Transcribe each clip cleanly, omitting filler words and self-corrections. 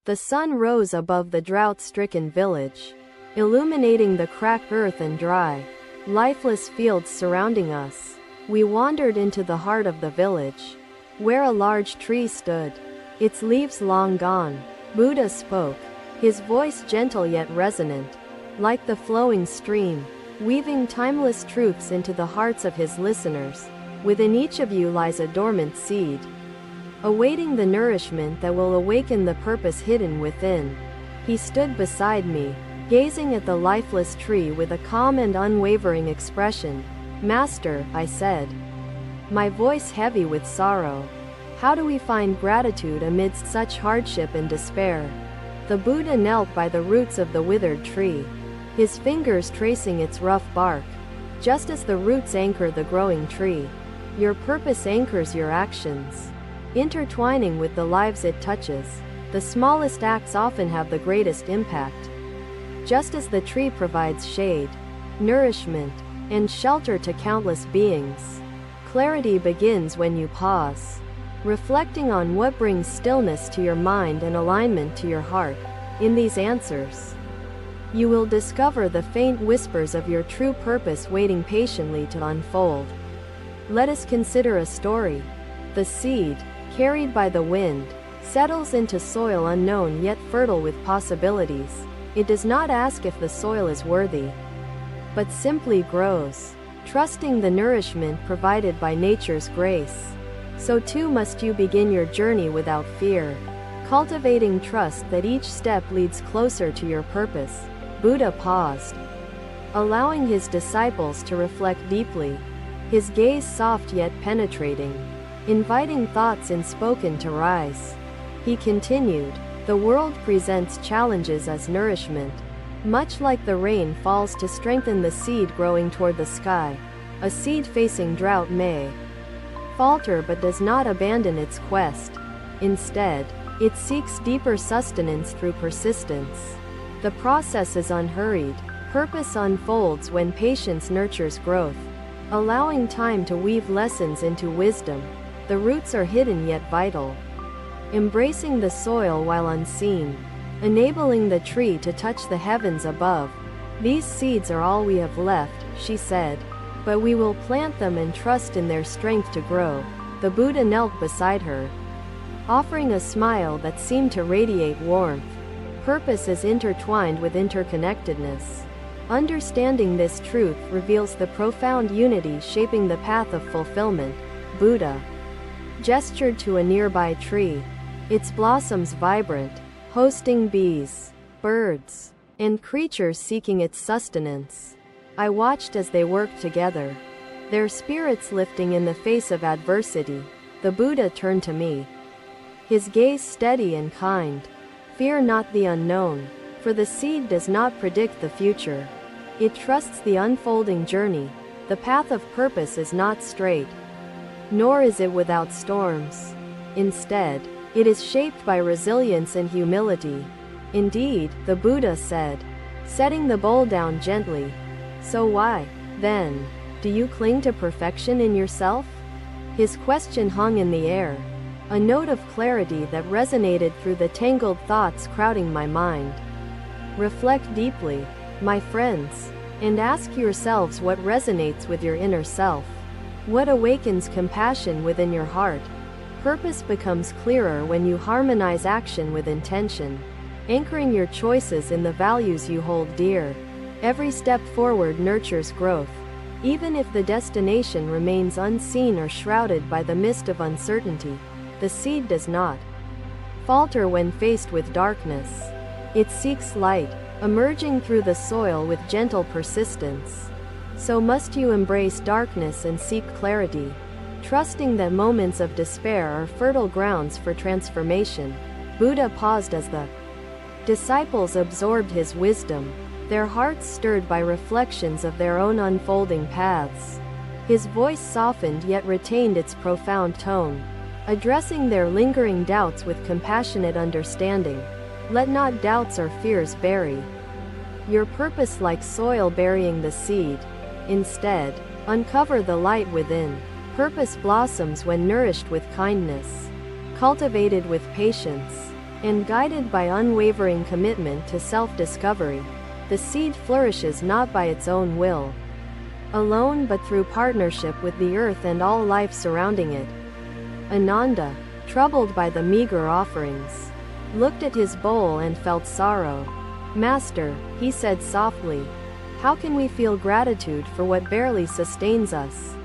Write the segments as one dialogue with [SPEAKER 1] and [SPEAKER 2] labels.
[SPEAKER 1] The sun rose above the drought-stricken village, illuminating the cracked earth and dry, lifeless fields surrounding us. We wandered into the heart of the village, where a large tree stood, its leaves long gone. Buddha spoke, his voice gentle yet resonant, like the flowing stream, weaving timeless truths into the hearts of his listeners. Within each of you lies a dormant seed, awaiting the nourishment that will awaken the purpose hidden within. He stood beside me, gazing at the lifeless tree with a calm and unwavering expression. "Master," I said, my voice heavy with sorrow, "how do we find gratitude amidst such hardship and despair?" The Buddha knelt by the roots of the withered tree, his fingers tracing its rough bark. Just as the roots anchor the growing tree, your purpose anchors your actions, intertwining with the lives it touches. The smallest acts often have the greatest impact. Just as the tree provides shade, nourishment, and shelter to countless beings, clarity begins when you pause, reflecting on what brings stillness to your mind and alignment to your heart. In these answers, you will discover the faint whispers of your true purpose waiting patiently to unfold. Let us consider a story. The seed, carried by the wind, settles into soil unknown yet fertile with possibilities. It does not ask if the soil is worthy, but simply grows, trusting the nourishment provided by nature's grace. So too must you begin your journey without fear, cultivating trust that each step leads closer to your purpose. Buddha paused, allowing his disciples to reflect deeply, his gaze soft yet penetrating, inviting thoughts unspoken to rise. He continued, "The world presents challenges as nourishment. Much like the rain falls to strengthen the seed growing toward the sky, a seed facing drought may falter but does not abandon its quest. Instead, it seeks deeper sustenance through persistence. The process is unhurried. Purpose unfolds when patience nurtures growth, allowing time to weave lessons into wisdom. The roots are hidden yet vital, embracing the soil while unseen, enabling the tree to touch the heavens above. These seeds are all we have left," she said, "but we will plant them and trust in their strength to grow." The Buddha knelt beside her, offering a smile that seemed to radiate warmth. Purpose is intertwined with interconnectedness. Understanding this truth reveals the profound unity shaping the path of fulfillment. Buddha gestured to a nearby tree, its blossoms vibrant, hosting bees, birds, and creatures seeking its sustenance. I watched as they worked together, their spirits lifting in the face of adversity. The Buddha turned to me, his gaze steady and kind. "Fear not the unknown, for the seed does not predict the future. It trusts the unfolding journey. The path of purpose is not straight, nor is it without storms. Instead, it is shaped by resilience and humility." "Indeed," the Buddha said, setting the bowl down gently. "So why, then, do you cling to perfection in yourself?" His question hung in the air, a note of clarity that resonated through the tangled thoughts crowding my mind. Reflect deeply, my friends, and ask yourselves what resonates with your inner self. What awakens compassion within your heart? Purpose becomes clearer when you harmonize action with intention, anchoring your choices in the values you hold dear. Every step forward nurtures growth, even if the destination remains unseen or shrouded by the mist of uncertainty. The seed does not falter when faced with darkness. It seeks light, emerging through the soil with gentle persistence. So must you embrace darkness and seek clarity, trusting that moments of despair are fertile grounds for transformation. Buddha paused as the disciples absorbed his wisdom, their hearts stirred by reflections of their own unfolding paths. His voice softened yet retained its profound tone, addressing their lingering doubts with compassionate understanding. "Let not doubts or fears bury your purpose like soil burying the seed. Instead, uncover the light within. Purpose blossoms when nourished with kindness, cultivated with patience, And guided by unwavering commitment to self-discovery, the seed flourishes not by its own will, alone, but through partnership with the earth and all life surrounding it. Ananda, troubled by the meager offerings, looked at his bowl and felt sorrow. "Master," he said softly, "how can we feel gratitude for what barely sustains us?"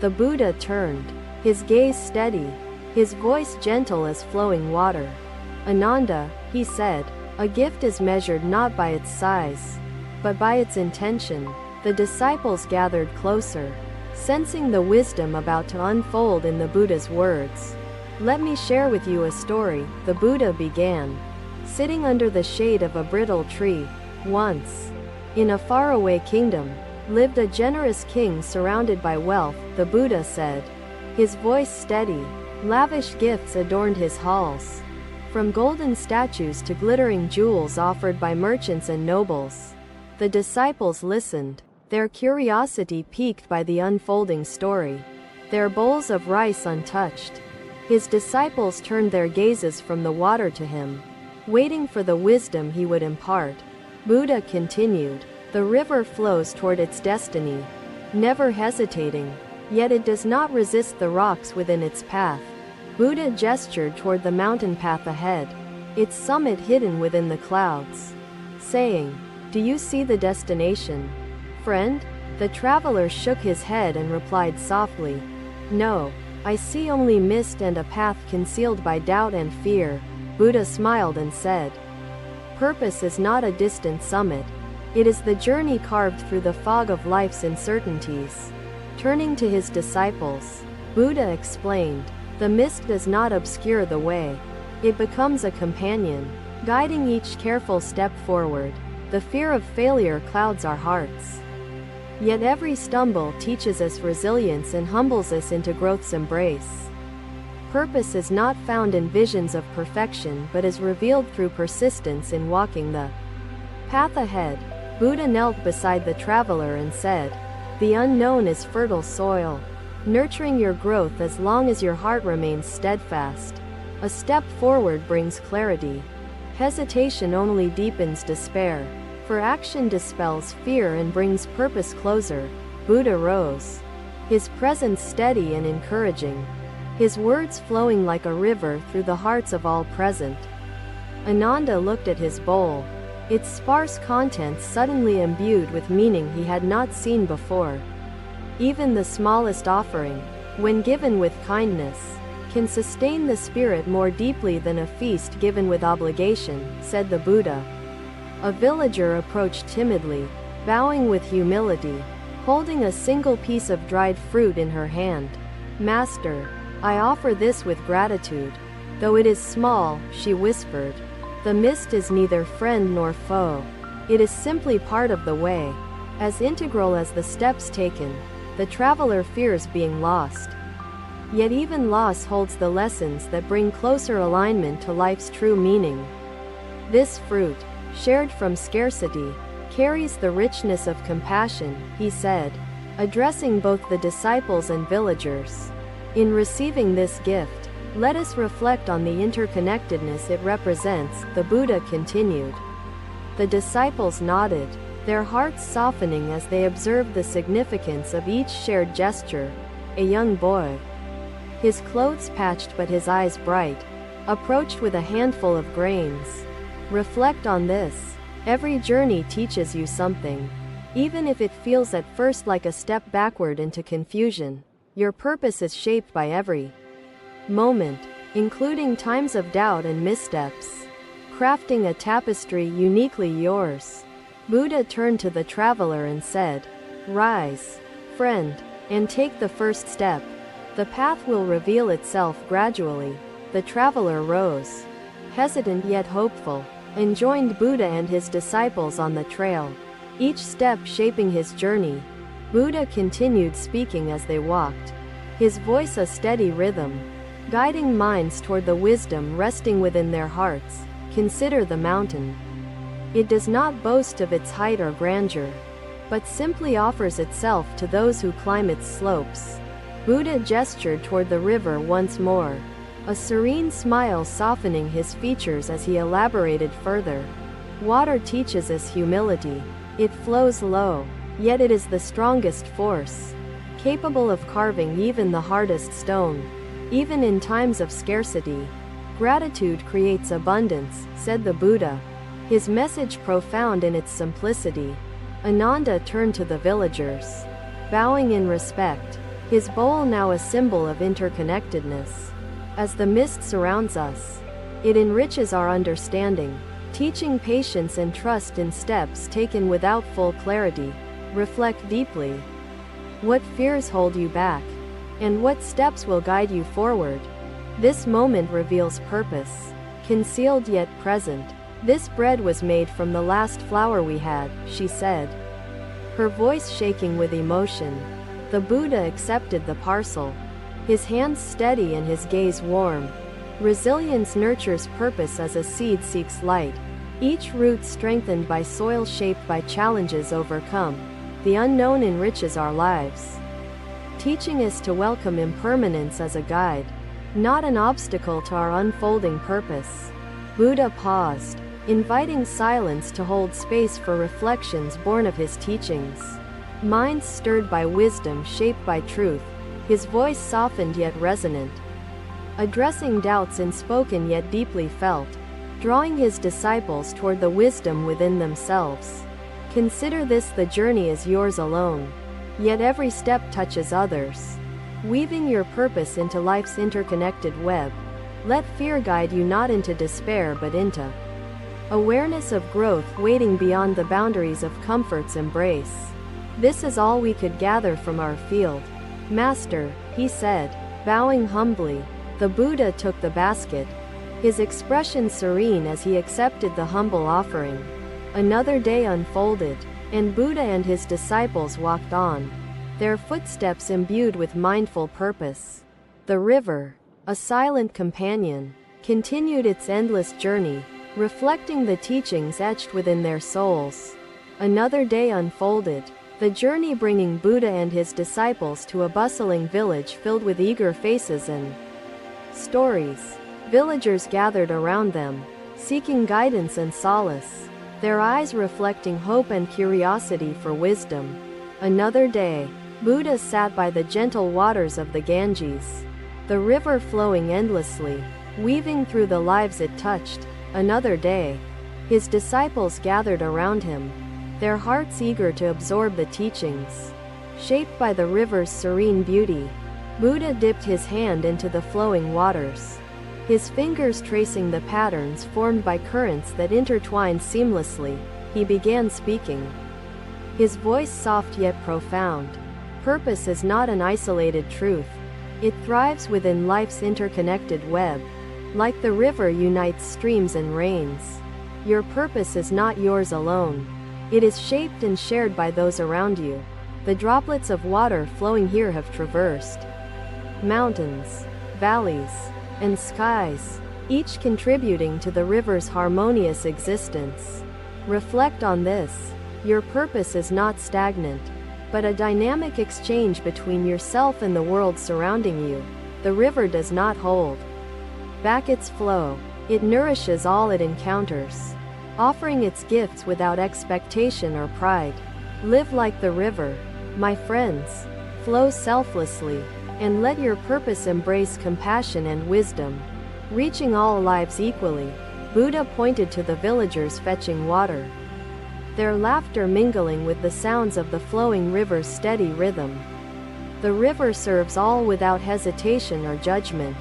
[SPEAKER 1] The Buddha turned, his gaze steady, his voice gentle as flowing water. "Ananda," he said, "a gift is measured not by its size, but by its intention." The disciples gathered closer, sensing the wisdom about to unfold in the Buddha's words. "Let me share with you a story," the Buddha began. "Sitting under the shade of a brittle tree, once, in a faraway kingdom, lived a generous king surrounded by wealth," the Buddha said. His voice steady, lavish gifts adorned his halls, from golden statues to glittering jewels offered by merchants and nobles. The disciples listened, their curiosity piqued by the unfolding story, their bowls of rice untouched. His disciples turned their gazes from the water to him, waiting for the wisdom he would impart. Buddha continued, "The river flows toward its destiny, never hesitating, yet it does not resist the rocks within its path." Buddha gestured toward the mountain path ahead, its summit hidden within the clouds, saying, "Do you see the destination, friend?" The traveler shook his head and replied softly, "No, I see only mist and a path concealed by doubt and fear." Buddha smiled and said, "Purpose is not a distant summit. It is the journey carved through the fog of life's uncertainties." Turning to his disciples, Buddha explained, "The mist does not obscure the way. It becomes a companion, guiding each careful step forward. The fear of failure clouds our hearts, yet every stumble teaches us resilience and humbles us into growth's embrace. Purpose is not found in visions of perfection but is revealed through persistence in walking the path ahead." Buddha knelt beside the traveler and said, "The unknown is fertile soil, nurturing your growth as long as your heart remains steadfast. A step forward brings clarity. Hesitation only deepens despair, for action dispels fear and brings purpose closer." Buddha rose, his presence steady and encouraging, his words flowing like a river through the hearts of all present. Ananda looked at his bowl, its sparse contents suddenly imbued with meaning he had not seen before. Even the smallest offering, when given with kindness, can sustain the spirit more deeply than a feast given with obligation, said the Buddha. A villager approached timidly, bowing with humility, holding a single piece of dried fruit in her hand. "Master, I offer this with gratitude. Though it is small," she whispered. "The mist is neither friend nor foe. It is simply part of the way, as integral as the steps taken." The traveler fears being lost, yet even loss holds the lessons that bring closer alignment to life's true meaning. "This fruit, shared from scarcity, carries the richness of compassion," he said, addressing both the disciples and villagers. "In receiving this gift, let us reflect on the interconnectedness it represents," the Buddha continued. The disciples nodded, their hearts softening as they observed the significance of each shared gesture. A young boy, his clothes patched but his eyes bright, approached with a handful of grains. "Reflect on this. Every journey teaches you something. Even if it feels at first like a step backward into confusion, your purpose is shaped by every moment, including times of doubt and missteps, crafting a tapestry uniquely yours." Buddha turned to the traveler and said, "Rise, friend, and take the first step. The path will reveal itself gradually." The traveler rose, hesitant yet hopeful, and joined Buddha and his disciples on the trail, each step shaping his journey. Buddha continued speaking as they walked, his voice a steady rhythm, guiding minds toward the wisdom resting within their hearts. "Consider the mountain. It does not boast of its height or grandeur, but simply offers itself to those who climb its slopes." Buddha gestured toward the river once more, a serene smile softening his features as he elaborated further. Water teaches us humility. It flows low, yet it is the strongest force, capable of carving even the hardest stone. Even in times of scarcity, gratitude creates abundance, said the Buddha, his message profound in its simplicity. Ananda turned to the villagers, bowing in respect, his bowl now a symbol of interconnectedness. As the mist surrounds us, it enriches our understanding, teaching patience and trust in steps taken without full clarity. Reflect deeply. What fears hold you back? And what steps will guide you forward? This moment reveals purpose, concealed yet present. This bread was made from the last flour we had, she said, her voice shaking with emotion. The Buddha accepted the parcel, his hands steady and his gaze warm. Resilience nurtures purpose as a seed seeks light, each root strengthened by soil shaped by challenges overcome. The unknown enriches our lives, teaching us to welcome impermanence as a guide, not an obstacle to our unfolding purpose. Buddha paused, inviting silence to hold space for reflections born of his teachings. Minds stirred by wisdom shaped by truth, his voice softened yet resonant, addressing doubts unspoken yet deeply felt, drawing his disciples toward the wisdom within themselves. Consider this: the journey is yours alone, yet every step touches others, weaving your purpose into life's interconnected web. Let fear guide you not into despair but into awareness of growth waiting beyond the boundaries of comfort's embrace. This is all we could gather from our field, Master, he said, bowing humbly. The Buddha took the basket, his expression serene as he accepted the humble offering. Another day unfolded, and Buddha and his disciples walked on, their footsteps imbued with mindful purpose. The river, a silent companion, continued its endless journey, reflecting the teachings etched within their souls. Another day unfolded, the journey bringing Buddha and his disciples to a bustling village filled with eager faces and stories. Villagers gathered around them, seeking guidance and solace, their eyes reflecting hope and curiosity for wisdom. Another day, Buddha sat by the gentle waters of the Ganges, the river flowing endlessly, weaving through the lives it touched. Another day, his disciples gathered around him, their hearts eager to absorb the teachings, shaped by the river's serene beauty. Buddha dipped his hand into the flowing waters, his fingers tracing the patterns formed by currents that intertwined seamlessly. He began speaking, his voice soft yet profound. Purpose is not an isolated truth. It thrives within life's interconnected web. Like the river unites streams and rains, your purpose is not yours alone. It is shaped and shared by those around you. The droplets of water flowing here have traversed mountains, valleys, and skies, each contributing to the river's harmonious existence. Reflect on this. Your purpose is not stagnant, but a dynamic exchange between yourself and the world surrounding you. The river does not hold back its flow. It nourishes all it encounters, offering its gifts without expectation or pride. Live like the river, my friends. Flow selflessly, and let your purpose embrace compassion and wisdom, reaching all lives equally. Buddha pointed to the villagers fetching water, their laughter mingling with the sounds of the flowing river's steady rhythm. The river serves all without hesitation or judgment,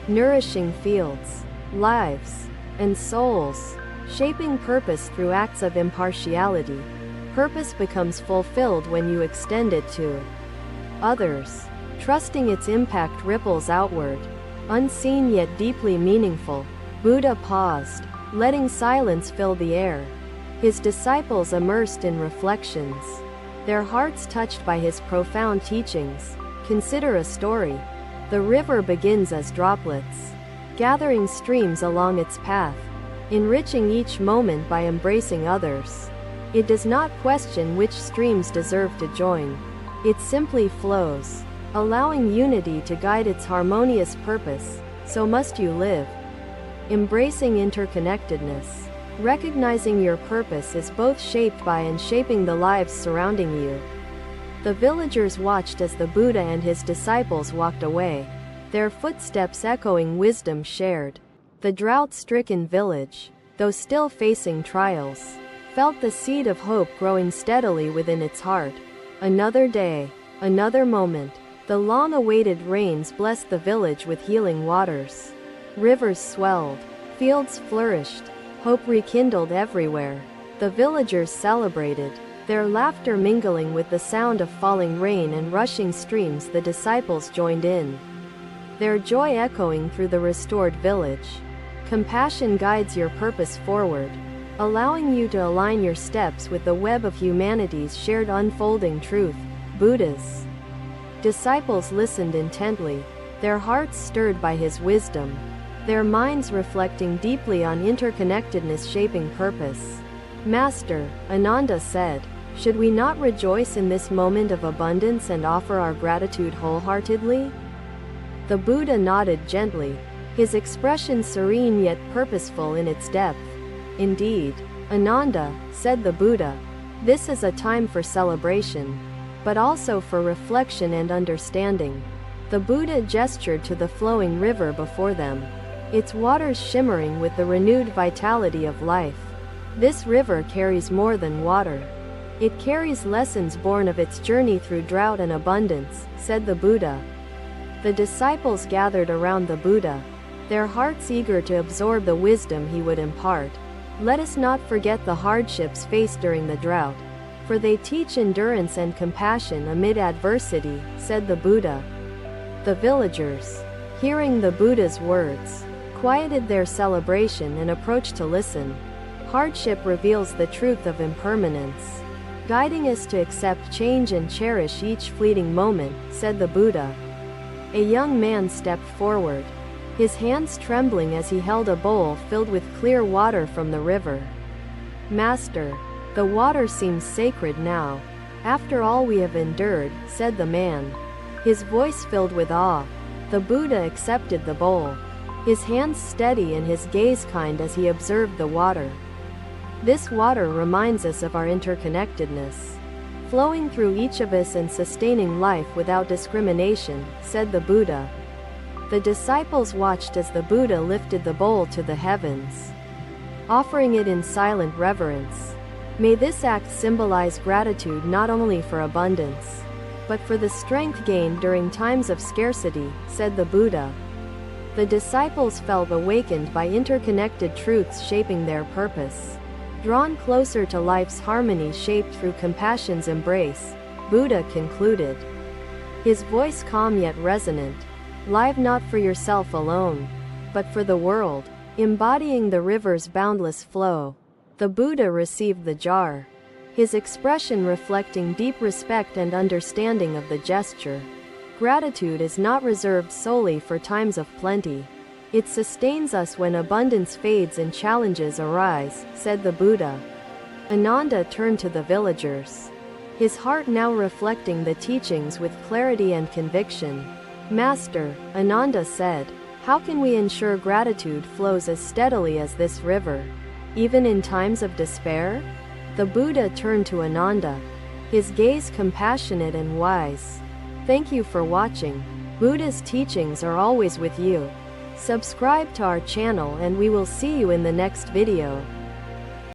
[SPEAKER 1] nourishing fields, lives, and souls, shaping purpose through acts of impartiality. Purpose becomes fulfilled when you extend it to others, trusting its impact ripples outward, unseen yet deeply meaningful. Buddha paused, letting silence fill the air, his disciples immersed in reflections, their hearts touched by his profound teachings. Consider a story. The river begins as droplets, gathering streams along its path, enriching each moment by embracing others. It does not question which streams deserve to join. It simply flows, allowing unity to guide its harmonious purpose. so must you live. Embracing interconnectedness. Recognizing your purpose is both shaped by and shaping the lives surrounding you. The villagers watched as the Buddha and his disciples walked away, their footsteps echoing wisdom shared. The drought-stricken village, though still facing trials, felt the seed of hope growing steadily within its heart. Another day, another moment. The long-awaited rains blessed the village with healing waters. Rivers swelled, fields flourished, hope rekindled everywhere. The villagers celebrated, their laughter mingling with the sound of falling rain and rushing streams. The disciples joined in, their joy echoing through the restored village. Compassion guides your purpose forward, allowing you to align your steps with the web of humanity's shared unfolding truth. Buddha's disciples listened intently, their hearts stirred by his wisdom, their minds reflecting deeply on interconnectedness shaping purpose. Master, Ananda said, should we not rejoice in this moment of abundance and offer our gratitude wholeheartedly? The Buddha nodded gently, his expression serene yet purposeful in its depth. Indeed, Ananda, said the Buddha, this is a time for celebration, but also for reflection and understanding. The Buddha gestured to the flowing river before them, its waters shimmering with the renewed vitality of life. This river carries more than water. It carries lessons born of its journey through drought and abundance, said the Buddha. The disciples gathered around the Buddha, their hearts eager to absorb the wisdom he would impart. Let us not forget the hardships faced during the drought, for they teach endurance and compassion amid adversity, said the Buddha. The villagers, hearing the Buddha's words, quieted their celebration and approached to listen. Hardship reveals the truth of impermanence, guiding us to accept change and cherish each fleeting moment, said the Buddha. A young man stepped forward, his hands trembling as he held a bowl filled with clear water from the river. Master, the water seems sacred now. After all we have endured, said the man, his voice filled with awe. The Buddha accepted the bowl, his hands steady and his gaze kind as he observed the water. This water reminds us of our interconnectedness, flowing through each of us and sustaining life without discrimination, said the Buddha. The disciples watched as the Buddha lifted the bowl to the heavens, offering it in silent reverence. May this act symbolize gratitude not only for abundance, but for the strength gained during times of scarcity, said the Buddha. The disciples felt awakened by interconnected truths shaping their purpose. Drawn closer to life's harmony shaped through compassion's embrace, Buddha concluded, his voice calm yet resonant, live not for yourself alone, but for the world. Embodying the river's boundless flow, the Buddha received the jar, his expression reflecting deep respect and understanding of the gesture. Gratitude is not reserved solely for times of plenty. It sustains us when abundance fades and challenges arise, said the Buddha. Ananda turned to the villagers, his heart now reflecting the teachings with clarity and conviction. Master, Ananda said, how can we ensure gratitude flows as steadily as this river, even in times of despair? The Buddha turned to Ananda, his gaze compassionate and wise. Thank you for watching. Buddha's teachings are always with you. Subscribe to our channel and we will see you in the next video.